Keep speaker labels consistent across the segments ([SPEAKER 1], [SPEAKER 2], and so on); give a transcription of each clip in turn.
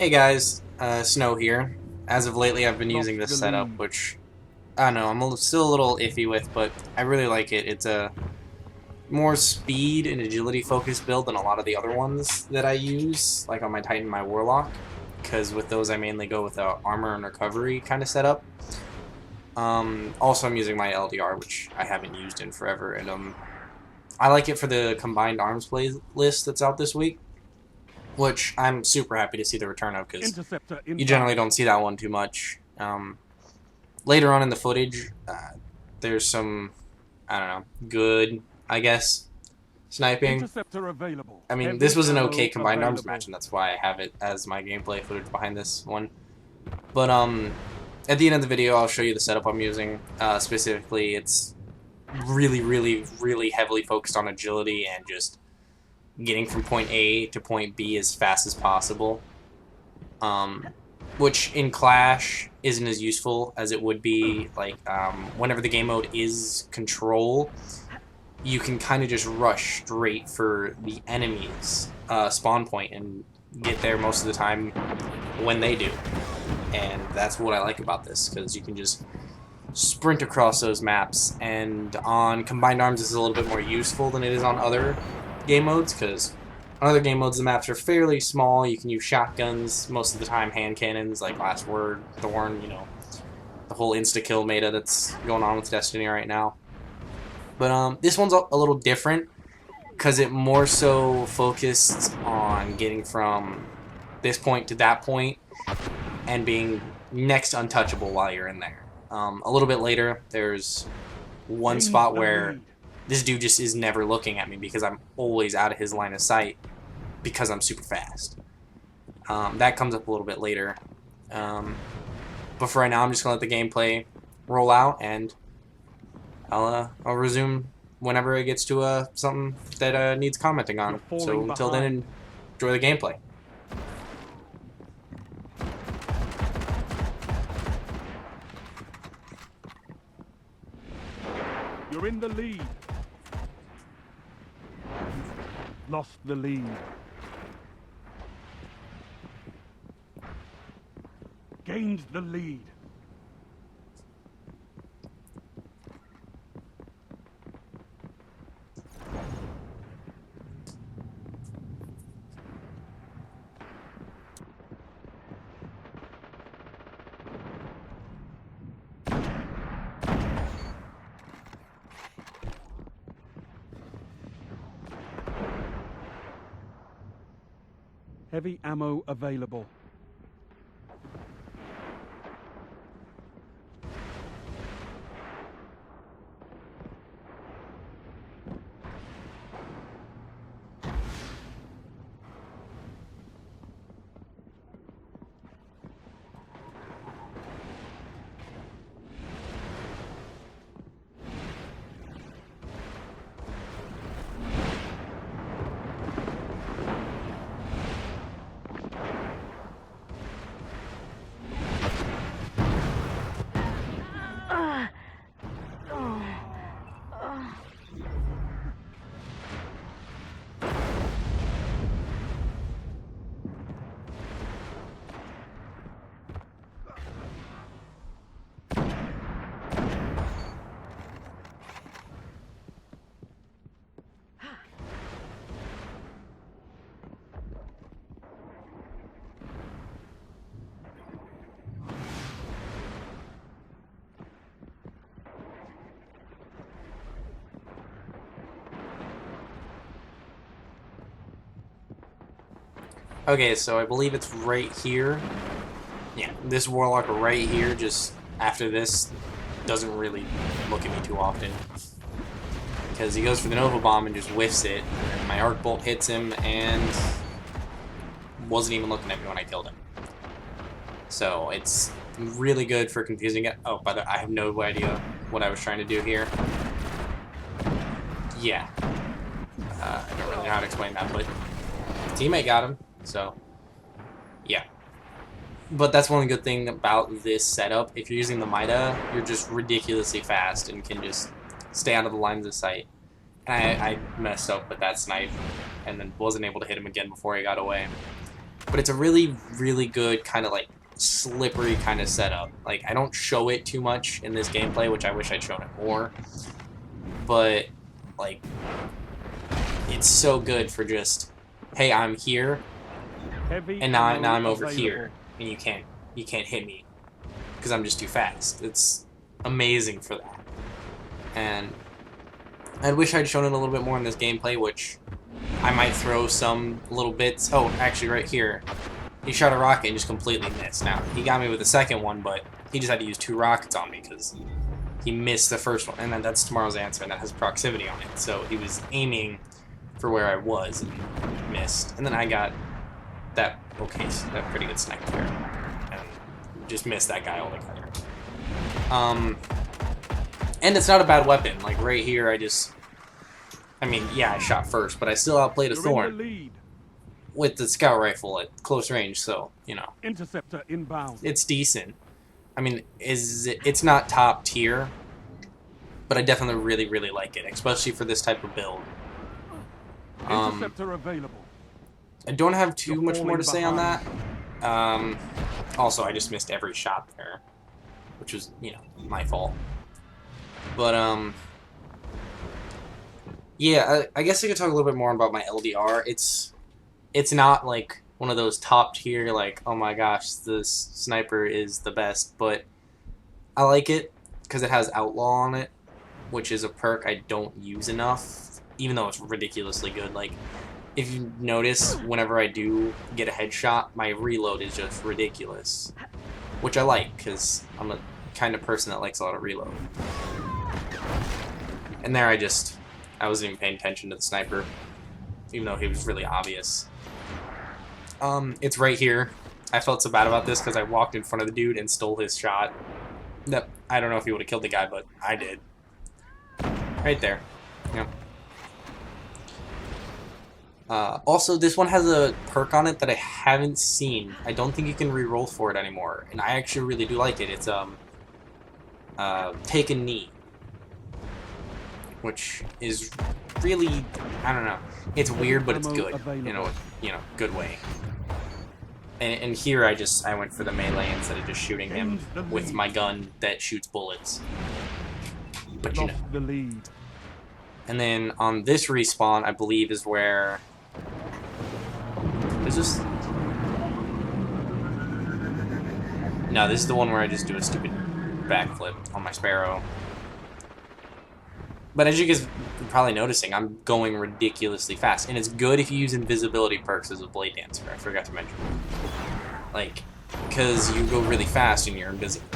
[SPEAKER 1] Hey guys, Snow here. As of lately, I've been
[SPEAKER 2] Lost
[SPEAKER 1] using this
[SPEAKER 2] the
[SPEAKER 1] setup,
[SPEAKER 2] lead.
[SPEAKER 1] which I don't know, still a little iffy with, but I really like it. It's a more speed and agility focused build than a lot of the other ones that I use, like on my Titan, my Warlock, because with those I mainly go with a armor and recovery kind of setup. Also, I'm using my LDR, which I haven't used in forever, and I like it for the combined arms play list that's out this week, which I'm super happy to see the return of because
[SPEAKER 2] Interceptor
[SPEAKER 1] you generally
[SPEAKER 2] inbound.
[SPEAKER 1] don't see that one too much. Later on in the footage, there's some, I don't know, good, I guess, sniping.
[SPEAKER 2] Interceptor available.
[SPEAKER 1] I mean, this
[SPEAKER 2] Heavy
[SPEAKER 1] was an okay
[SPEAKER 2] ammo
[SPEAKER 1] combined arms match,
[SPEAKER 2] available.
[SPEAKER 1] and that's why I have it as my gameplay footage behind this one. But at the end of the video, I'll show you the setup I'm using. Specifically, it's really, really, really heavily focused on agility and just getting from point A to point B as fast as possible. Um, which in Clash isn't as useful as it would be like whenever the game mode is control, you can kind of just rush straight for the enemy's spawn point and get there most of the time when they do. And that's what I like about this, because you can just sprint across those maps, and on Combined Arms this is a little bit more useful than it is on other game modes, because on other game modes the maps are fairly small. You can use shotguns most of the time, hand cannons like Last Word, Thorn, the whole insta-kill meta that's going on with Destiny right now. But this one's a little different, because it more so focused on getting from this point to that point and being next untouchable while you're in there. A little bit later, there's one
[SPEAKER 2] Gains
[SPEAKER 1] spot
[SPEAKER 2] the
[SPEAKER 1] where
[SPEAKER 2] lead.
[SPEAKER 1] this dude just is never looking at me because I'm always out of his line of sight because I'm super fast. That comes up a little bit later. Um, but for right now, I'm just going to let the gameplay roll out, and I'll resume whenever it gets to something that needs commenting
[SPEAKER 2] You're
[SPEAKER 1] on. So
[SPEAKER 2] falling
[SPEAKER 1] until then,
[SPEAKER 2] behind.
[SPEAKER 1] enjoy the gameplay.
[SPEAKER 2] You're in the lead. Lost the lead. Gained the lead. Heavy ammo available.
[SPEAKER 1] Okay, so I believe it's right here. Yeah, this Warlock right here, just after this, doesn't really look at me too often. Because he goes for the Nova Bomb and just whiffs it, and my Arc Bolt hits him, and wasn't even looking at me when I killed him. So it's really good for confusing it. Oh, by the way, I have no idea what I was trying to do here. Yeah. I don't really know how to explain that, but teammate got him, so yeah. But that's one good thing about this setup. If you're using the Mida, you're just ridiculously fast and can just stay out of the lines of sight. And I messed up with that snipe and then wasn't able to hit him again before he got away. but it's a really, really good kind of like slippery kind of setup. Like, I don't show it too much in this gameplay, which I wish I'd shown it more, but like, it's so good for just, hey, I'm here,
[SPEAKER 2] Heavy
[SPEAKER 1] and now
[SPEAKER 2] ammo
[SPEAKER 1] I'm over
[SPEAKER 2] available.
[SPEAKER 1] here, and you can't hit me because I'm just too fast. It's amazing for that, and I wish I'd shown it a little bit more in this gameplay, which I might throw some little bits. Oh, actually, right here, he shot a rocket and just completely missed. Now he got me with the second one, but he just had to use 2 rockets on me because he missed the first one, and then that's Tomorrow's Answer, and that has proximity on it. So he was aiming for where I was and missed, and then I got that that pretty good sniper there, and just missed that guy altogether. And it's not a bad weapon. Like right here, I mean, yeah, I shot first, but I still outplayed a
[SPEAKER 2] You're in the
[SPEAKER 1] Thorn
[SPEAKER 2] lead.
[SPEAKER 1] with the scout rifle at close range. So you know,
[SPEAKER 2] Interceptor inbound.
[SPEAKER 1] it's decent. I mean, it's not top tier, but I definitely really, really like it, especially for this type of build.
[SPEAKER 2] Interceptor available.
[SPEAKER 1] I don't have too
[SPEAKER 2] You're
[SPEAKER 1] much more to say on that.
[SPEAKER 2] falling
[SPEAKER 1] Also, I just missed every shot there, which was, you know, my fault. But, yeah, I guess I could talk a little bit more about my LDR. It's not, like, one of those top tier, like, oh my gosh, this sniper is the best, but I like it because it has Outlaw on it, which is a perk I don't use enough, even though it's ridiculously good. Like, if you notice, whenever I do get a headshot, my reload is just ridiculous, which I like because I'm a kind of person that likes a lot of reload. And there I wasn't even paying attention to the sniper, even though he was really obvious. It's right here. I felt so bad about this because I walked in front of the dude and stole his shot. That I don't know if he would have killed the guy, but I did. Right there. Yep. Also, this one has a perk on it that I haven't seen. I don't think you can reroll for it anymore, and I actually really do like it. It's Take a Knee, which is really, I don't know. It's weird, but it's good. You know, good way. And here I went for the melee instead of just shooting him with my gun that shoots bullets. But you know.
[SPEAKER 2] Lost the lead.
[SPEAKER 1] And then on this respawn, I believe is where. Is this? No, this is the one where I just do a stupid backflip on my Sparrow. But as you guys are probably noticing, I'm going ridiculously fast. And it's good if you use invisibility perks as a Blade Dancer. I forgot to mention. Like, because you go really fast and you're invisible.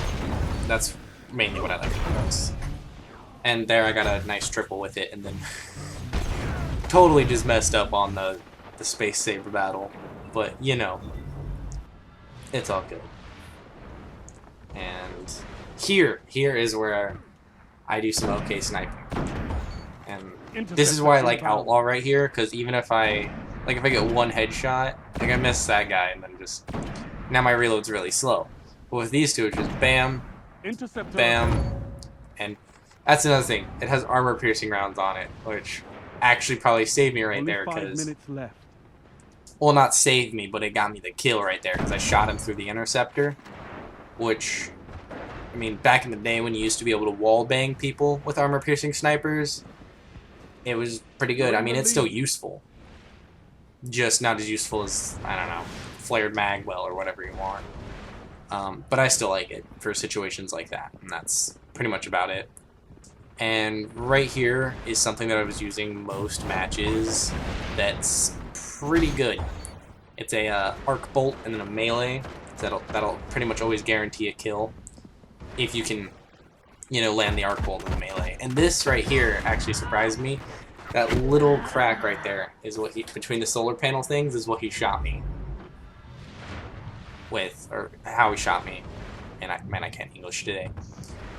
[SPEAKER 1] That's mainly what I like the most. And there I got a nice triple with it, and then totally just messed up on the Space Saber battle. But, you know, it's all good. And here is where I do some okay sniping. And this is why I like Outlaw right here, because even if I get one headshot, like I miss that guy, and then just, now my reload's really slow. But with these two, it's just bam, bam, and that's another thing. It has armor-piercing rounds on it, which actually probably saved me right there, because,
[SPEAKER 2] 5 minutes left.
[SPEAKER 1] well, not saved me, but it got me the kill right there, because I shot him through the interceptor, which, I mean, back in the day when you used to be able to wall bang people with armor-piercing snipers, it was pretty good. I mean, it's still useful. Just not as useful as, I don't know, flared magwell or whatever you want. But I still like it for situations like that, and that's pretty much about it. And right here is something that I was using most matches that's pretty good. It's a arc bolt and then a melee. That'll pretty much always guarantee a kill if you can, you know, land the arc bolt in the melee. And this right here actually surprised me. That little crack right there is what between the solar panel things is what he shot me with, or how he shot me. And I can't English today.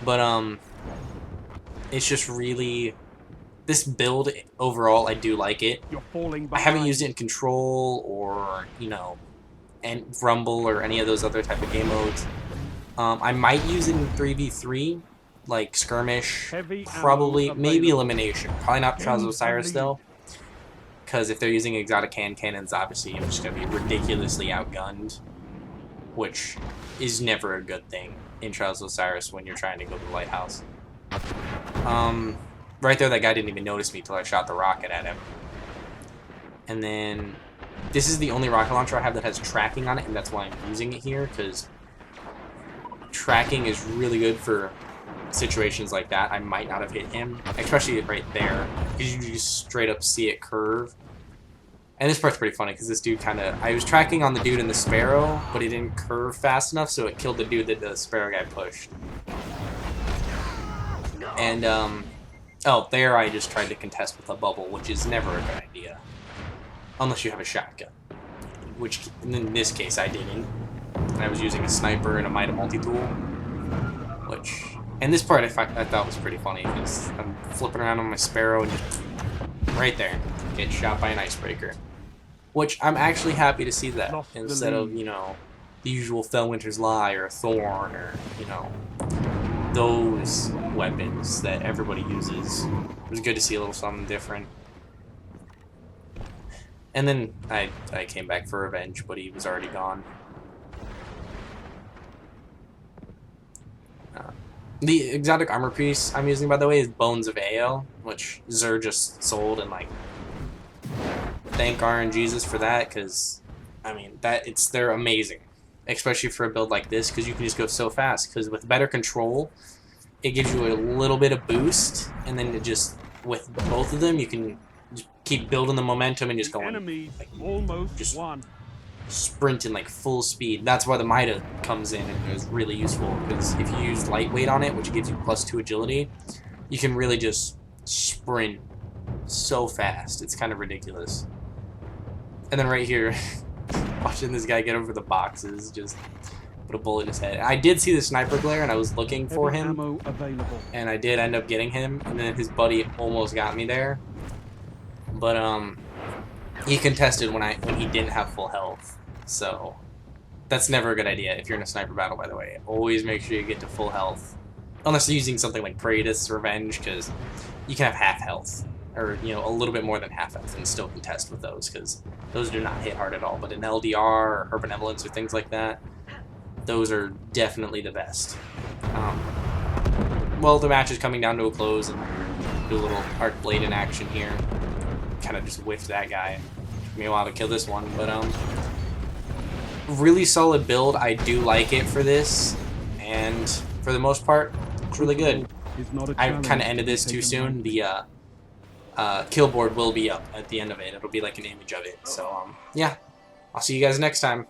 [SPEAKER 1] But it's just really, this build overall, I do like it.
[SPEAKER 2] You're falling
[SPEAKER 1] I haven't used it in Control or, you know, and Rumble or any of those other type of game modes. I might use it in 3v3, like Skirmish,
[SPEAKER 2] Heavy
[SPEAKER 1] probably,
[SPEAKER 2] ammo
[SPEAKER 1] maybe
[SPEAKER 2] available.
[SPEAKER 1] Elimination. Probably not Trials of Osiris, though, Because if they're using exotic hand cannons, obviously you're just going to be ridiculously outgunned, which is never a good thing in Trials of Osiris when you're trying to go to the lighthouse. Right there, that guy didn't even notice me till I shot the rocket at him. And then this is the only rocket launcher I have that has tracking on it, and that's why I'm using it here, because tracking is really good for situations like that. I might not have hit him, especially right there, because you just straight up see it curve. And this part's pretty funny, because this dude I was tracking on the dude in the Sparrow, but he didn't curve fast enough, so it killed the dude that the Sparrow guy pushed. And, oh, there I just tried to contest with a bubble, which is never a good idea. Unless you have a shotgun. Which, in this case, I didn't. And I was using a sniper and a Mida multi-tool. Which... And this part I thought was pretty funny, because I'm flipping around on my Sparrow and just... Right there. Get shot by an icebreaker. Which, I'm actually happy to see that. Instead of, you know, the usual Fellwinter's Lie or a Thorn or, you know... those weapons that everybody uses. It was good to see a little something different. And then I came back for revenge, but he was already gone. The exotic armor piece I'm using, by the way, is Bones of Ao, which Xur just sold, and like, thank RNGesus for that, because I mean they're amazing, especially for a build like this, because you can just go so fast. Because with better control, it gives you a little bit of boost, and then it just with both of them, you can just keep building the momentum and just going like,
[SPEAKER 2] almost
[SPEAKER 1] just
[SPEAKER 2] won.
[SPEAKER 1] sprinting like full speed. That's why the Mida comes in and is really useful, because if you use lightweight on it, which gives you +2 agility, you can really just sprint so fast. It's kind of ridiculous. And then right here, watching this guy get over the boxes, just put a bullet in his head. I did see the sniper glare and I was looking for him,
[SPEAKER 2] Ammo available.
[SPEAKER 1] and I did end up getting him, and then his buddy almost got me there. But he contested when he didn't have full health. So that's never a good idea if you're in a sniper battle, by the way. Always make sure you get to full health. Unless you're using something like Praetus Revenge, because you can have half health. Or, you know, a little bit more than half health and still contest with those, because those do not hit hard at all. But in LDR or Her Benevolence or things like that, those are definitely the best. Well, the match is coming down to a close, and do a little Arc Blade in action here. Kind of just whiffed that guy. Took me a while to kill this one, but really solid build. I do like it for this, and for the most part, it's really good. I kind of ended this too soon. The kill board will be up at the end of it. It'll be like an image of it. So yeah, I'll see you guys next time.